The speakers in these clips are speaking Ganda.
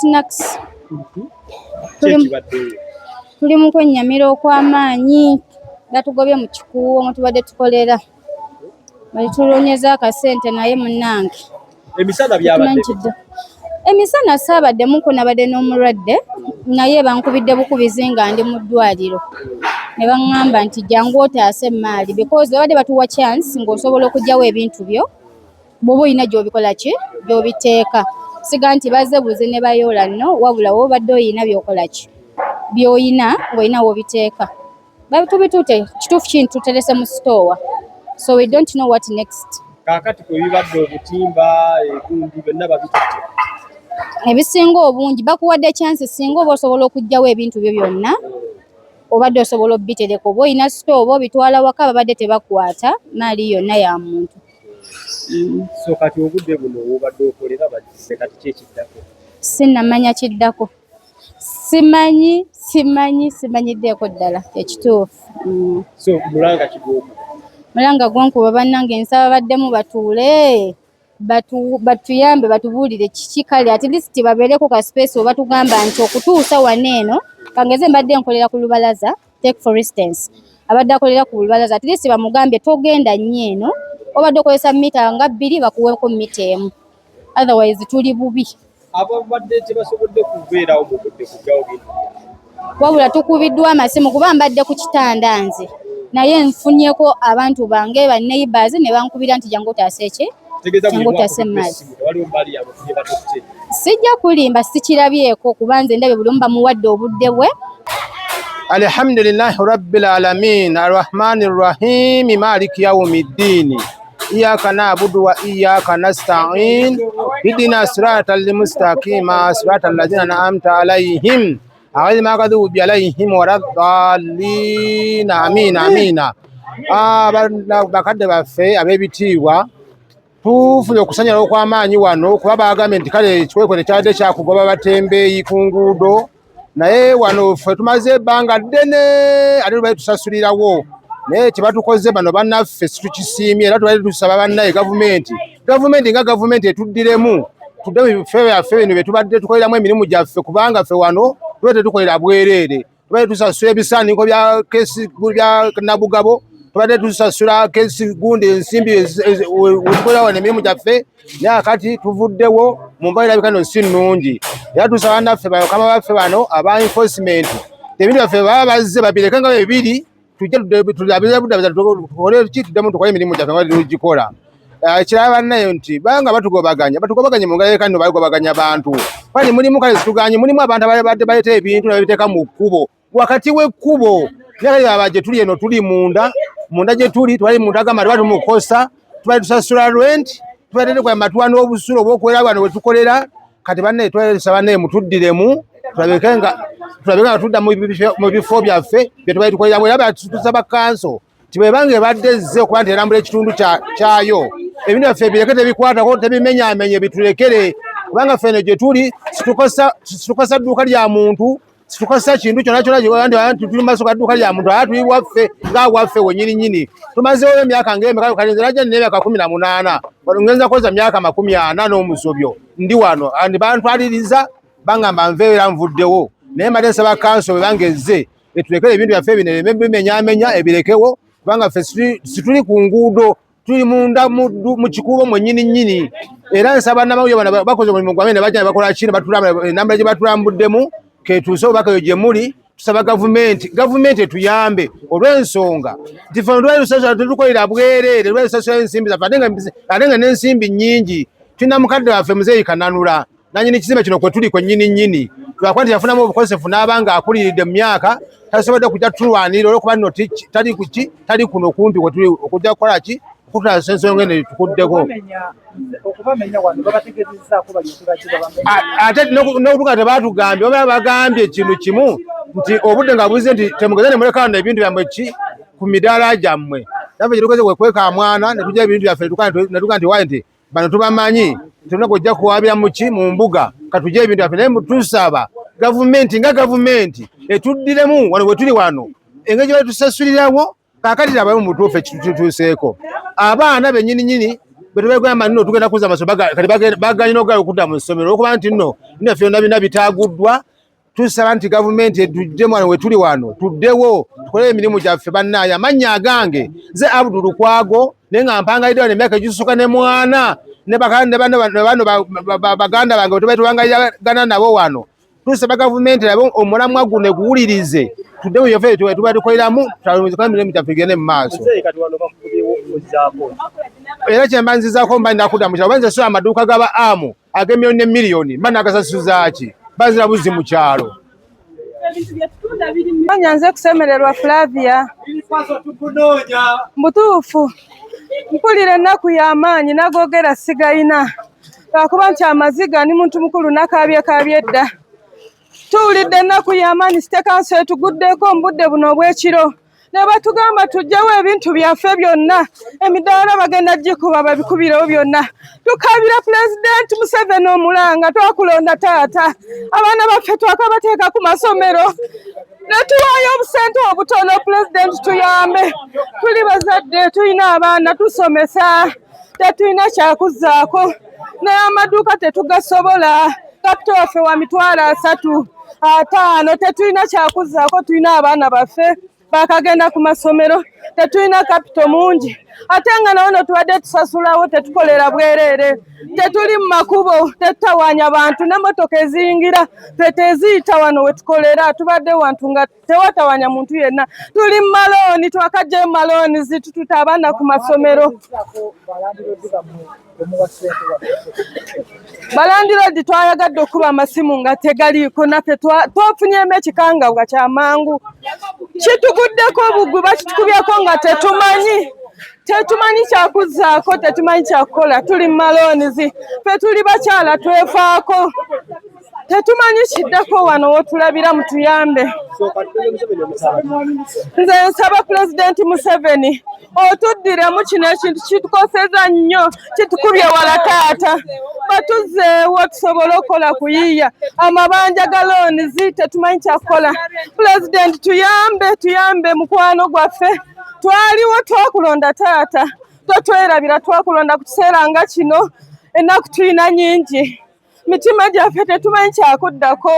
snacks. Tuli mu kwennyamira okw'amaanyi batugobye mu kikuuwo mwe tubadde tukolera. Bali tulonyeza akasente naye munnange. Emisana byabadde. Emisana saabaddemuko nabadde n'omulwadde naye bankubidde bukubizi nga ndi mu ddwaliro. Ne baŋŋamba nti jangu otaase emmaali because babadde batuwa chance ng'osobola okugyawo ebintu byo bw'oba olina gy'obikola ki gy'obiteeka. Siga nti bazze buze ne bayoola nno wabula w'obadde oyina by'okola ki by'oyina ng'olina w'obiteeka. Tubituute kituufu kino tuterese mu store. So we don't know what next. Kaakati kwe bibadde obutimba egundi byonna babitutte. Ebisinga obungi bakuwadde chance singa oba osobola okugyawo ebintu byo byonna obadde osobola obitereka oba olina store oba obitwala waka babadde tebakwata maali yonna ya muntu. So kati obudde buno obadde okolera bagise kati kyekiddako. Sinnamanya kiddako. Simanyiddeeko ddala ekituufu. So mulanga kigomba. Mulanga gwankuba bannange nsaba baddemu batuule batuyambe batubuulire kiki kale at least babeereko ka space oba tugamba nti okutuusa waneeno kangeze mbadde nkolera ku lubalaza take for instance abadde akolera ku lubalaza at least bamugambye togenda nnyo eno obadde okozesa mita nga 2 bakuweeko mita emu otherwise tuli bubi. Abo badde tebasobodde kubeerawo mu budde kujjawo bintu. Wabula tukubiddwa amasimu kuba mbadde ku kitanda nze naye nfunyeeko abantu bange ba neighbors ne bankubira nti jangu otaase ki jangu otaase emmaali. Sijja kulimba sikirabyeko kuba nze ndabye buli omu bamuwadde obudde bwe. Alhamdulillahi rabbil alamin arrahmanir rahim maliki yawmiddin iyyaka na'budu wa iyyaka nasta'in ihdina siratal mustaqim siratal ladzina an'amta alaihim ghayril maghdubi alaihim waladdallin amina. Bakadde baffe ab'ebitiibwa tufunye okusanyala okw'amaanyi wano kuba bagambye nti kale ekikwekwe kyabadde kyakugoba batembeeyi ku nguudo naye wano ffe tumaze ebbanga ddene ate tubadde tusasulirawo naye kyebatukoze bano bannaffe situkisiimye era tubadde tusaba bannaye gavumenti nga gavumenti etuddiremu tudde mu bifo byaffe bino bye tubadde tukoleramu emirimu gyaffe kubanga ffe wano tubadde tukolera bwereere tubadde tusasula ebisaaniko bya kesi bya nabugabo tubadde tusasula kesi gundi ensimbi wetukolera wano emirimu gyaffe naye kati tuvuddewo mu mbeera erabika nno si nnungi era tusaba bannaffe bakama baffe bano aba enforcement ebintu byaffe baba bazze babireke nga bibiri tujje tulabire buddabiza tukole ki tuddemu tukole emirimu gyaffe nga tugikola. Ekirala bannaye nti banga batugobaganye mu ngalo kandi bagobaganya abantu kwani mulimu kale situganye mulimu abantu abadde baleta ebintu nabiteeka mu kkubo wakati w'ekkubo naye abaje tuli eno tuli munda gye tuli twali muntu agamba twali tumukosa twali tusasula rent twali kwa matwano obusulo obwokwera bano wetukolera kati bannaye twali tusaba naye mutuddiremu tulabekenga tudda mu bifo byaffe bye tubali tukoleramu era tusaba kanso tibebange baddezze okuba nti erambula ekitundu kyayo ebintu byaffe bireke tebikwatako tebimenyamenye bitulekere kubanga ffeno gye tuli situkosa dduuka lya muntu situkosa kintu kyonna tuli maaso ga dduuka lya muntu ate tuli waffe ngawaffe wenyininyini tumazeewo emyaka ng'emeka kale nze najja nina emyaka 18 ngenza kukoza myaka 40 n'omusobyo ndi wano andi bantwaliriza bangamba nveera nvuddewo naye mbadde nsaba kanso bebangezze etulekere ebintu byaffe bino bimenyamenya ebirekewo kubanga ffe situli ku nguudo tuli munda mu kikuubo mwennyininyini era nsaba namawulire bano bakoze omulimu gwabwe ne bajja ne bakola kino enambula gye batulambuddemu ketuuse obubaka gye muli tusaba gavumenti etuyambe olw'ensonga nti ffe twali tetukolera bwereere lwali tusasula ensimbi zaffe ate nga n'ensimbi nnyingi tulina mukadde waffe muzeeyi Kananula nanyini kizimbe kino kwe tuli kwennyininyini twakuba nti yafunamu obukosefu n'abanga akuliridde mu myaka tasobodde kujja tulwanirira olwokuba nno tali kuno kumpi kwetuli okujja kukola ki okutula ensonga eno tukuddeko ate n'okutuga tebatugambye oba bagambye ekintu kimu nti obudde nga buze nti temugeze ne muleka wano ebintu byammwe ki ku midaala gyammwe naffe kyetukoze kwekweka mwana ne tujja ebintu byaffe netuga nti waye nti bano tubamanyi tulina kujja kuwabira muki mu mbuga katujja ebintu byaffe naye tusaba gavumenti nga gavumenti etuddiremu wano bwe tuli wano engeri gye batusasulirawo kakati abayo mu mutuufu ekitutuuseeko abaana bennyininyini betubegamba nno tugenda kuza amasomo kati baganye n'ogayo okudda mu ssomero okuba nti nno naffe byonna bina bitaaguddwa. Tusaba nti gavumenti etuddemu wano we tuli wano tuddewo tukole emirimu gyaffe bannaye. Amannya agange nze Abdul Kwago naye nga mpangayidde wano emyaka egisusuka ne mwana ne bano baganda bange tubangayagana nabo wano. Tusaba gavumenti abo omulamwa guno guwulirize tuddewo yaffe tuba tukoleramu tutawulizika emirimu gyaffe gende mu maaso. Era kyemba nzizaako mba ndakudda mu kyalo banze so amaduuka gaba amu ag'emiliyoni ne miliyoni mba nagasasuza ki bazira buzi mu kyalo. Nyanze kusemererwa Flavia mutuufu mpulira ennaku y'amaanyi nagogera sigayina lwakuba nti amaziga ni muntu mukulu nakabyekabye dda. Tuwulidde ennaku y'amaanyi sitekanso etuguddeko mu budde buno obw'ekiro ne batugamba tujjawo ebintu byaffe byonna emidaala bagenda gikuba babikubirewo byonna. Tukabira Pulezidenti Museveni omulanga twakulonda taata abaana baffe twakabateeka ku masomero ne tuwaayo obusente obutono Pulezidenti tuyambe. Tuli bazadde tulina abaana tusomesa tetulina kyakuzaako naye amaduuka tetugasobola. Kapito waffe wa mitwalo 35 tetulina kyakuzaako tulina abaana baffe bakagenda ku masomero tetulina kapito mungi ate nga nawono tubadde tusasulawo tetukolera bwereere tetuli mu makubo tetutawaanya bantu n'emmotoka eziyingira teteziyita wano we tukolera tubadde wantu nga tewatawaanya muntu yenna. Tuli mu malooni twakajja mu malooni zitututa abaana ku masomero. Balandiroodi twayagadde okuba amasimu nga tegaliiko naffe twafunyemu ekikangabwa kyamangu kituguddeko obugwi bakitukubyeko nga tetumanyi kyakuzaako tetumanyi kyakukola. Tuli mu maloonizi ffe tuli bakyala twefaako tetumanyi kiddako wano wotulabira mutuyambe. Nze nsaba Pulezidenti Museveni otuddiremu kino ekintu kitukoseza nnyo kitukubye wala taata batuzzeewo tusobole okukola kuyiiya amabanja ga loonizi tetumanyi kyakukola. Pulezidenti tuyambe mukwano gwaffe twaliwo twakulonda taata totwerabira twakulonda ku kiseera nga kino ennaku tulina nnyingi mitima gyaffe tetumanyi kyakuddako.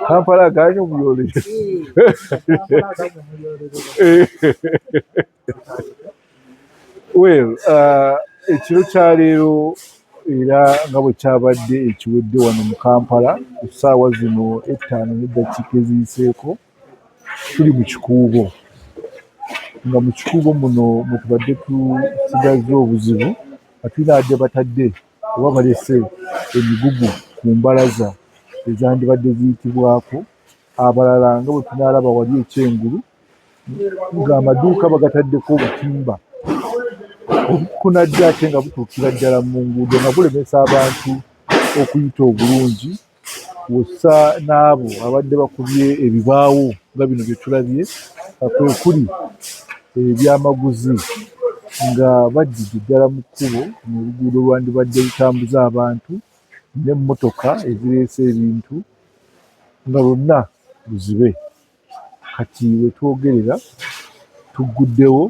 Kampala ganyo muyole. Well, ekiro kya leero era nga bwe kyabadde ekiwedde wano mu Kampala ku ssaawa zino 5:00 eziyiseeko tuli mu kikuubo nga mu kikuubo muno mwe tubadde tusigaze obuzibu atulina adde batadde oba balese emigugu ku mbalaza ezandibadde ziyitibwako abalala nga bwe tunaalaba wali ekyengulu ng'amaduuka bagataddeko obutimba obukunajja ate nga butuukira ddala mu nguudo nga bulemesa abantu okuyita obulungi wossa n'abo abadde bakubye ebibaawo nga bino bye tulabye kwe kuli ebyamaguzi nga bajjidde ddala mu kkubo mu luguudo lwandibadde lutambuza abantu n'emmotoka ezireese ebintu nga lwonna luzibe. Kati we twogerera tugguddewo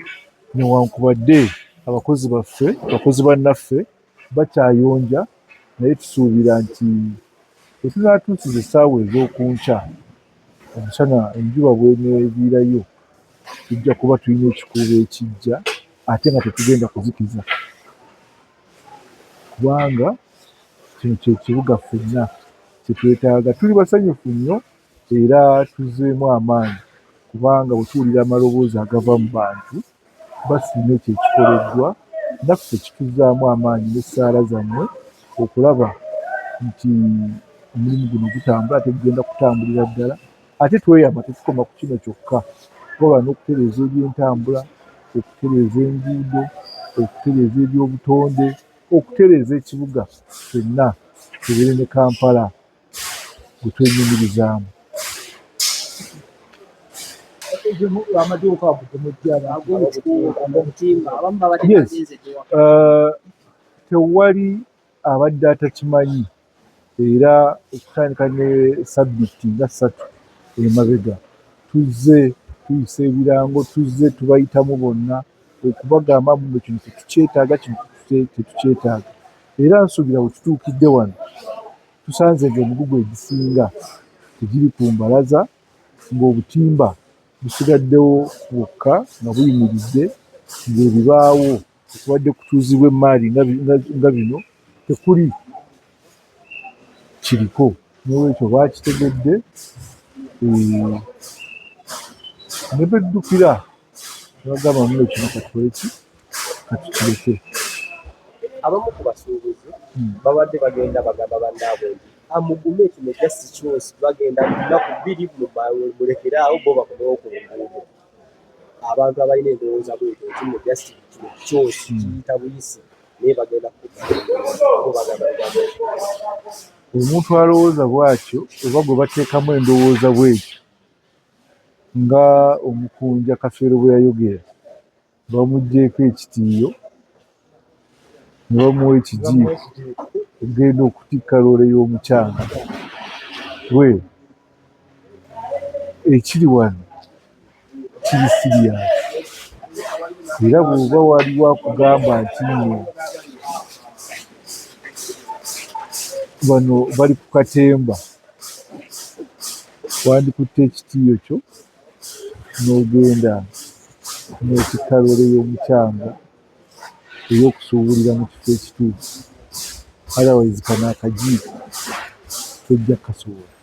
newankubadde abakozi bannaffe bakyayonja naye tusuubira nti bwe tunaatuusiza essaawa ez'okunkya omusana enjuba bweneeviirayo tujja kuba tulina ekikuubo ekijja ate nga tetugenda kuzikiza kubanga kino kye kibuga ffenna kye twetaaga. Tuli basanyufu nnyo era tuzzeemu amaanyi kubanga bwe tuwulira amaloboozi agava mu bantu basiima ekyo ekikoleddwa naffe kituzzaamu amaanyi n'essaala zammwe okulaba nti omulimu guno gutambula ate gugenda kutambulira ddala ate tweyama tetukoma ku kino kyokka tukola n'okutereeza ebyentambula okutereeza enguudo okutereeza ebyobutonde okutereeza ekibuga ffenna tubeere ne Kampala gwe twenyumirizaamu. Yes. Tewali abadde atakimanyi era okutandika ne sabbiiti nga 3 emabega tuzze tuyisa ebirango tuzze tubayitamu bonna okubagamba muno kino tetukyetaaga, kino tetukyetaaga. Era nsuubira bwe tutuukidde wano tusanze ng'emigugu egisinga tegiri ku mbalaza, ng'obutimba busigaddewo bwokka nga buyimiridde, ng'ebibaawo okubadde kutuuzibwa emmaali nga bino tekuli kiriko. N'olwekyo baakitegedde ne beddukira ne bagamba muno kino katukoleki katukireke. Abamu ku basuubuzi babadde bagenda bagamba bannaabwe nti amugume kino just kyose bagenda nnaku 2 mulekeraawo bo bakomewo ku luguudo. Abantu abalina endowooza bwetyo kino just kino kyose kiyita buyisi naye bagenda bo bagamba omuntu alowooza bw'atyo oba gwe bateekamu endowooza bw'etyo nga omukunja Kafeero bwe yayogera, bamuggyeeko ekitiiyo ne bamuwa ekijiiko okugenda okutikka loole y'omukyanga. Ekiri wano kiri siriyasi, era bw'oba waliwo akugamba nti nno bano bali ku katemba, wandikutte ekitiiyo kyo n'ogenda n'otikka loole y'omukyanga ey'okusuubulira mu kifo ekituufu. Otherwise kano akajiiko tojja kasobola.